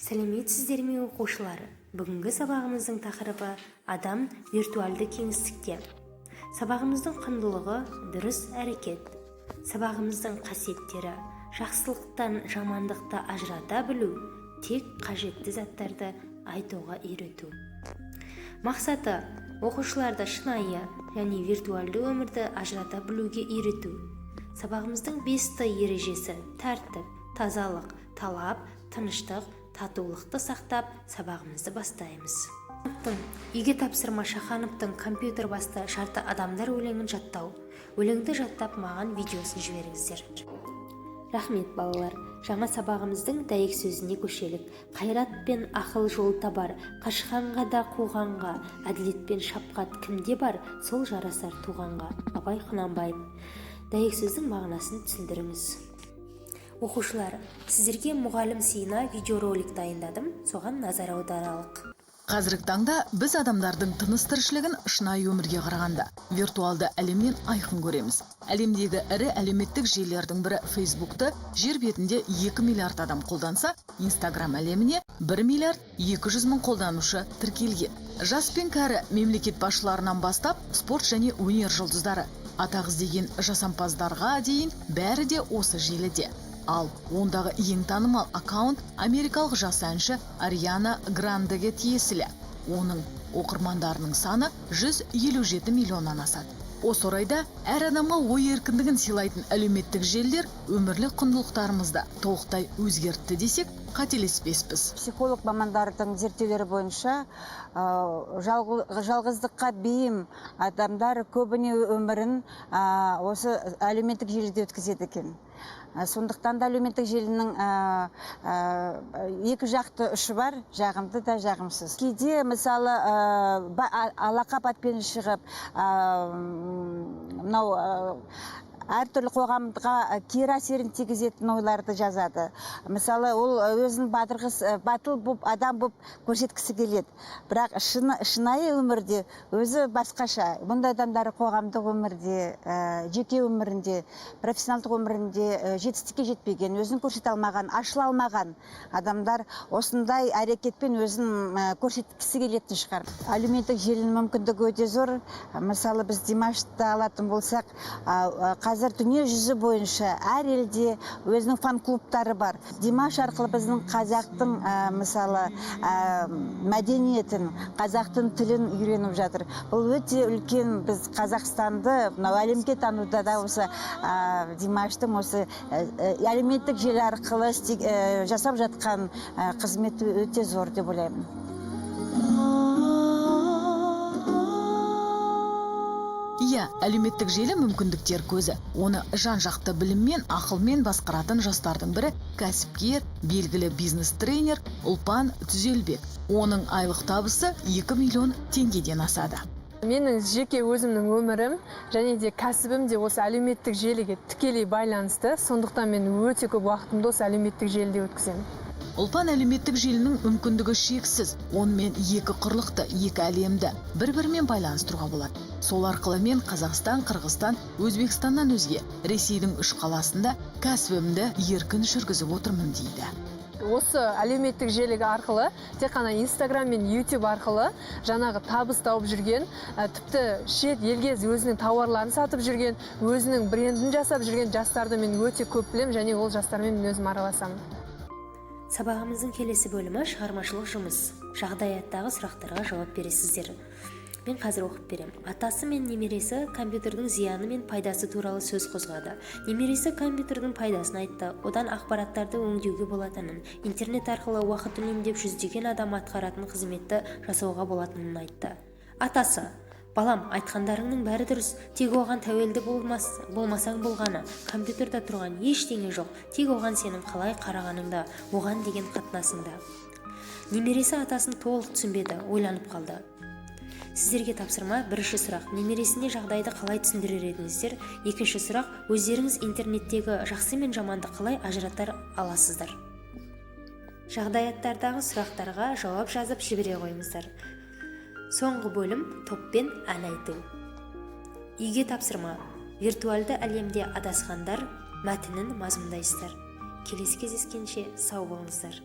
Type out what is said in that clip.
Сәлеметсіздер ме оқушылар? Бүгінгі сабағымыздың тақырыбы адам виртуалды кеңістікте. Сабағымыздың құндылығы дұрыс әрекет. Сабағымыздың қасиеттері жақсылықтан жамандықты ажырата білу, тек қажетті заттарды айтуға үйрету. Мақсаты оқушыларды шынайы және виртуалды өмірді ажырата білуге үйрету. Сабағымыздың 5 ережесі тәртіп, тазалық, талап, тыныштық, татулықты сақтап сабағымызды бастаймыз. Үйге тапсырма Шахановтың компьютер басты шарты адамдар өлеңін жаттау. Өлеңді жаттап маған видеосын жіберіңіздер. Рахмет балалар. Жаңа сабағымыздың дәйек сөзіне көшелік. Қайрат пен ақыл жол табар, қашқанға да қуғанға, әділет пен шапқат кімде бар, сол жарасар туғанға. Абай Құнанбаев. Дәйек сөздің мағынасын түсіндіріңіз. Оқушылар, сіздерге мұғалім сыйына видеоролик дайындадым, соған назар аударалық. Қазіргі таңда біз адамдардың тыныс тіршілігін шынайы өмірге қарағанда виртуалды әлемнен айқын көреміз. Әлемдегі ірі әлеуметтік желілердің бірі Фейсбукты жер бетінде 2 миллиард адам қолданса, Инстаграм әлеміне 1 миллиард 200 мың қолданушы тіркелген. Жас пен кәрі мемлекет басшыларынан бастап спорт және өнер жұлдыздары, атақ іздеген жасампаздарға дейін бәрі де осы желіде. Ал ондағы ең танымал аккаунт америкалық жас әнші Ариана Грандеге тиесілі. Оның оқырмандарының саны 157 миллионнан асады. Осы орайда әр адамға ой еркіндігін сыйлайтын әлеуметтік желілер өмірлік құндылықтарымызды толықтай өзгертті десек қателеспеспіз. Психолог мамандардың зерттеулері бойынша жалғыздыққа бейім адамдар көбіне өмірін осы әлеуметтік желіде өткізеді екен. Сондықтан да әлеуметтік желінің екі жақты ұшы бар, жағымды да жағымсыз. Кейде мысалы алақапатпен шығып, әртүрлі қоғамға кері әсерін тигізетін ойларды жазады. Мысалы, ол өзін батыл болып, адам болып көрсеткісі келеді. Бірақ шынайы өмірде өзі басқаша. Бұндай адамдар қоғамдық өмірде, жеке өмірінде, профессионалдық өмірінде жетістікке жетпеген, өзін көрсете алмаған, ашыла алмаған адамдар осындай әрекетпен өзін көрсеткісі келетін шығар. Әлеуметтік желінің мүмкіндігі өте зор. Мысалы, біз Димашты алатын болсақ, қазір дүние жүзі бойынша әр елде өзінің фан-клубтары бар. Димаш арқылы біздің қазақтың мысалы мәдениетін, қазақтың тілін үйреніп жатыр. Бұл өте үлкен, біз Қазақстанды әлемге тануда да осы Димаштың осы әлеуметтік желі арқылы жасап жатқан қызметі өте зор деп ойлаймын. Иә, әлеуметтік желі мүмкіндіктер көзі. Оны жан-жақты біліммен, ақылмен басқаратын жастардың бірі кәсіпкер, белгілі бизнес-тренер Ұлпан Түзелбек. Оның айлық табысы 2 миллион теңгеден асады. Менің жеке өзімнің өмірім және де кәсібім де осы әлеуметтік желіге тікелей байланысты. Сондықтан мен өте көп уақытымды осы әлеуметтік желіде өткіземін. Ұлпан әлеуметтік желінің мүмкіндігі шексіз. Онымен екі құрлықты, екі әлемді бір-бірімен байланыстыруға болады. Сол арқылы мен Қазақстан, Қырғызстан, Өзбекстаннан өзге Ресейдің 3 қаласында кәсібімді еркін жүргізіп отырмын дейді. Осы әлеуметтік желігі арқылы, тек қана Инстаграм мен YouTube арқылы жаңағы табыс тауып жүрген, тіпті шет елге өзінің тауарларын сатып жүрген, өзінің брендін жасап жүрген жастарды мен өте көп білемін және ол жастармен мен өзім араласамын. Сабағымыздың келесі бөлімі шығармашылық жұмыс. Жағдаяттағы сұрақтарға жауап бересіздер. Мен қазір оқып берем. Атасы мен немересі компьютердің зияны мен пайдасы туралы сөз қозғады. Немересі компьютердің пайдасын айтты, одан ақпараттарды өңдеуге болатынын, интернет арқылы уақыт үнемдеп жүздеген адам атқаратын қызметті жасауға болатынын айтты. Атасы: балам, айтқандарыңның бәрі дұрыс, тек оған тәуелді болмасаң болғаны, компьютерда тұрған ештеңе жоқ, тек оған сенің қалай қарағаныңда, оған деген қатынасыңда. Немересі атасын толық түсінбеді, ойланып қалды. Сіздерге тапсырма: бірінші сұрақ, немересіне жағдайды қалай түсіндірер едіңіздер? Екінші сұрақ, өздеріңіз интернеттегі жақсы мен жаманды қалай ажыратар аласыздар? Жағдаяттардағы сұрақтарға жауап жазып жібере қойыңыздар. Соңғы бөлім топпен ән айту. Үйге тапсырма: виртуалды әлемде адасқандар мәтінін мазмұндайсыздар. Келесі кездескенше сау болыңыздар.